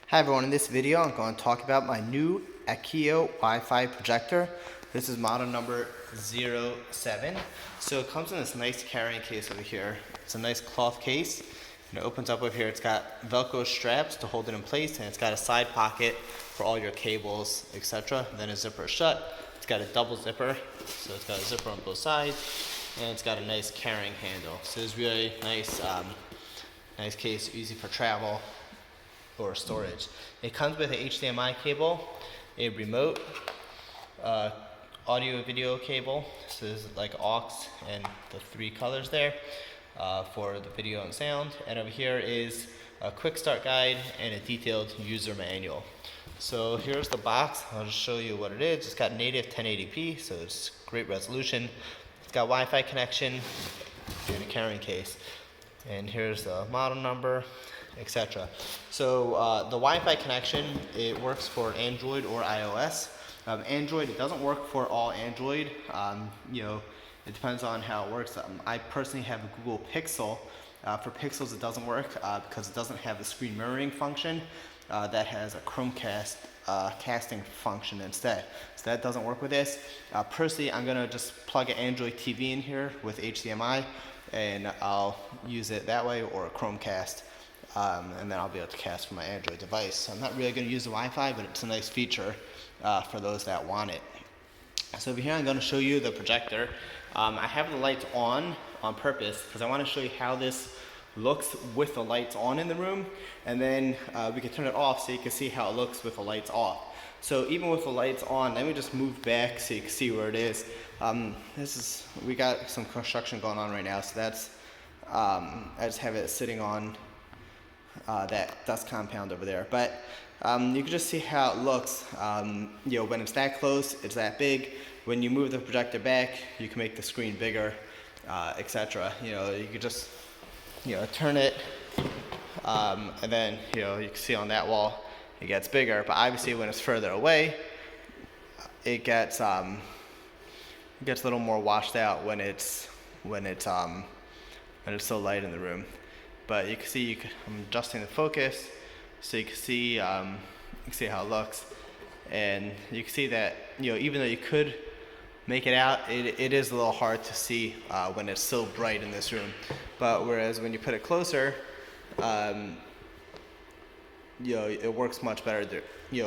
Hi everyone, in this video I'm going to talk about my new Akiyo Wi-Fi projector. This is model number 07. So it comes in this nice carrying case over here. It's a nice cloth case and it opens up over here. It's got Velcro straps to hold it in place and it's got a side pocket for all your cables, etc. Then a zipper shut. It's got a double zipper, so it's got a zipper on both sides and it's got a nice carrying handle. So it's really nice, nice case, easy for travel or storage. It comes with an HDMI cable, a remote, audio video cable, so there's like aux and the three colors there for the video and sound, and over here is a quick start guide and a detailed user manual. So here's the box. I'll just show you what it is. It's got native 1080p, so it's great resolution. It's got Wi-Fi connection and a carrying case. And here's the model number, etc. So the Wi-Fi connection, it works for Android or iOS. Android, it doesn't work for all Android. It depends on how it works. I personally have a Google Pixel. For Pixels, it doesn't work because it doesn't have the screen mirroring function. That has a Chromecast casting function instead. So that doesn't work with this. Personally, I'm gonna just plug an Android TV in here with HDMI and I'll use it that way, or a Chromecast. And then I'll be able to cast from my Android device. So I'm not really going to use the Wi-Fi, but it's a nice feature for those that want it. So over here I'm going to show you the projector. I have the lights on purpose because I want to show you how this looks with the lights on in the room, and then we can turn it off so you can see how it looks with the lights off. So even with the lights on, let me just move back so you can see where it is. We got some construction going on right now, so that's I just have it sitting on that dust compound over there, but you can just see how it looks. When it's that close, it's that big. When you move the projector back, you can make the screen bigger, etc. You could just turn it, and then you can see on that wall it gets bigger. But obviously, when it's further away, it gets a little more washed out when it's so light in the room. But you can see, I'm adjusting the focus so you can see how it looks, and you can see that even though you could make it out, it is a little hard to see when it's so bright in this room. But whereas when you put it closer, it works much better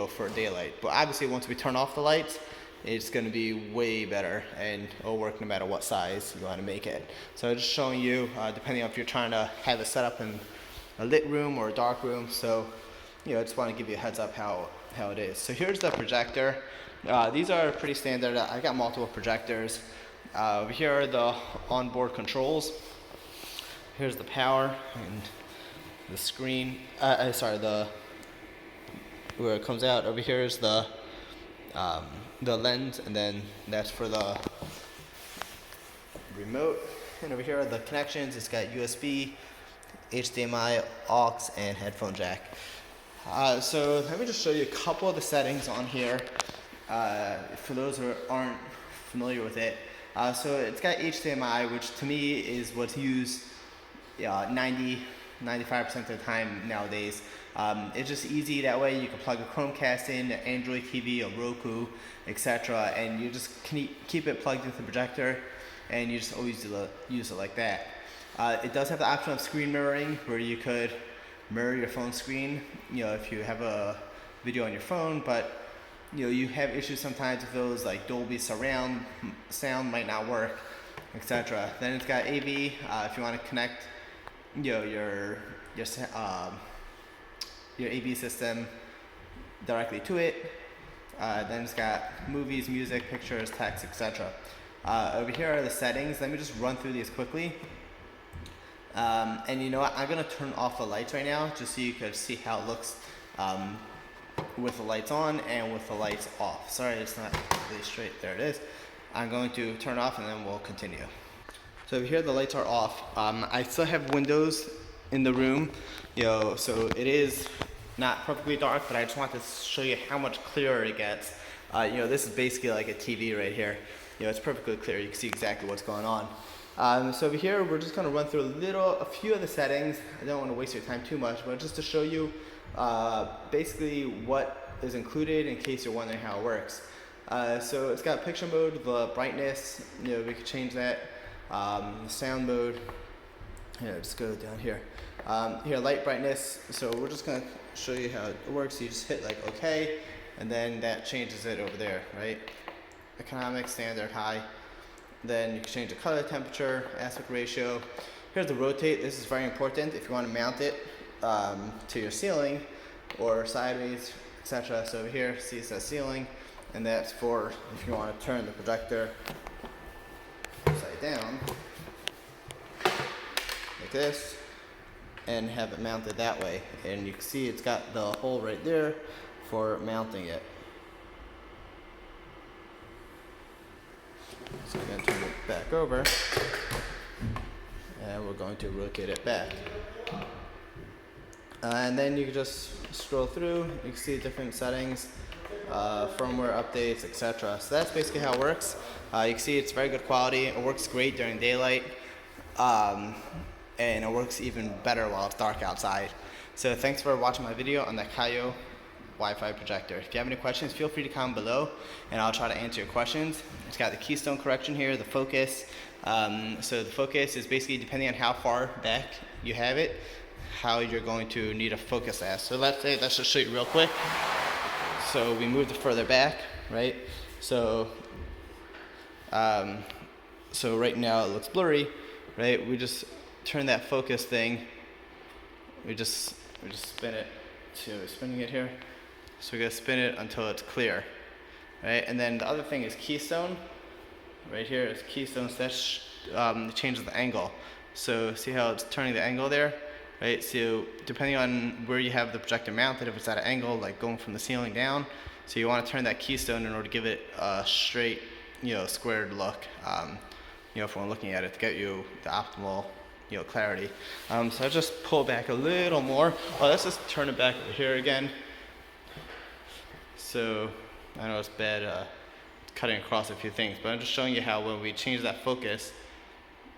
for daylight. But obviously once we turn off the lights, it's going to be way better and it'll work no matter what size you want to make it. So just showing you, depending on if you're trying to have it set up in a lit room or a dark room. So I just want to give you a heads up how it is. So here's the projector. These are pretty standard. I got multiple projectors. Over here are the onboard controls. Here's the power and the screen. Where it comes out. Over here is the lens, and then that's for the remote. And over here are the connections. It's got USB, HDMI, aux, and headphone jack. So let me just show you a couple of the settings on here for those who aren't familiar with it. So it's got HDMI, which to me is what's used 95% of the time nowadays. It's just easy. That way you can plug a Chromecast in, an Android TV, a Roku, etc. and you just keep it plugged into the projector and you just always use it like that. It does have the option of screen mirroring, where you could mirror your phone screen if you have a video on your phone, but you have issues sometimes with those, like Dolby surround sound might not work, etc. Then it's got AV if you want to connect your AV system directly to it. Then it's got movies, music, pictures, text, etc. Over here are the settings. Let me just run through these quickly. And you know what, I'm going to turn off the lights right now just so you can see how it looks with the lights on and with the lights off. Sorry, it's not really straight. There it is. I'm going to turn off and then we'll continue. So over here the lights are off. I still have windows in the room, so it is not perfectly dark, but I just want to show you how much clearer it gets. This is basically like a TV right here. It's perfectly clear. You can see exactly what's going on. So over here, we're just going to run through a few of the settings. I don't want to waste your time too much, but just to show you basically what is included in case you're wondering how it works. So it's got picture mode, the brightness, we could change that. The sound mode, here, just go down here. Here, light brightness, so we're just gonna show you how it works. You just hit like OK, and then that changes it over there, right? Economic, standard, high. Then you can change the color, temperature, aspect ratio. Here's the rotate. This is very important if you want to mount it to your ceiling or sideways, etc. So over here, see it says ceiling, and that's for if you want to turn the projector upside down like this and have it mounted that way. And you can see it's got the hole right there for mounting it. So we're going to turn it back over, and we're going to rotate it back. And then you can just scroll through, you can see different settings, firmware updates, etc. So that's basically how it works. You can see it's very good quality, it works great during daylight, and it works even better while it's dark outside. So thanks for watching my video on the Akiyo Wi-Fi projector. If you have any questions, feel free to comment below and I'll try to answer your questions. It's got the Keystone correction here, the focus. So the focus is basically depending on how far back you have it, how you're going to need a focus as. So let's just show you real quick. So we moved it further back, right? So so right now it looks blurry, right? We just turn that focus thing, we just spin it. So we're spinning it here. So we're gonna spin it until it's clear, right? And then the other thing is Keystone. Right here is Keystone, so that changes the angle. So see how it's turning the angle there, right? So depending on where you have the projector mounted, if it's at an angle, like going from the ceiling down, so you want to turn that Keystone in order to give it a straight, squared look, if we're looking at it, to get you the optimal, clarity. So I just pull back a little more. Well, let's just turn it back here again. So I know it's bad cutting across a few things, but I'm just showing you how when we change that focus,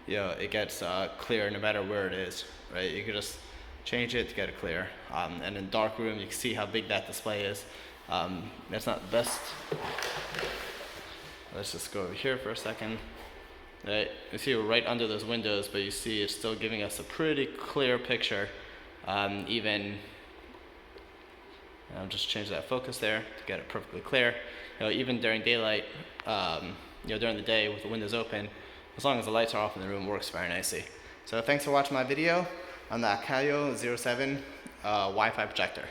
it gets clear no matter where it is, right? You can just change it to get it clear. And in dark room, you can see how big that display is. That's not the best. Let's just go over here for a second. Right, you see we're right under those windows, but you see it's still giving us a pretty clear picture. Even I'll just change that focus there to get it perfectly clear. Even during daylight, during the day with the windows open, as long as the lights are off in the room, it works very nicely. So thanks for watching my video on the Akiyo 07 Wi-Fi projector.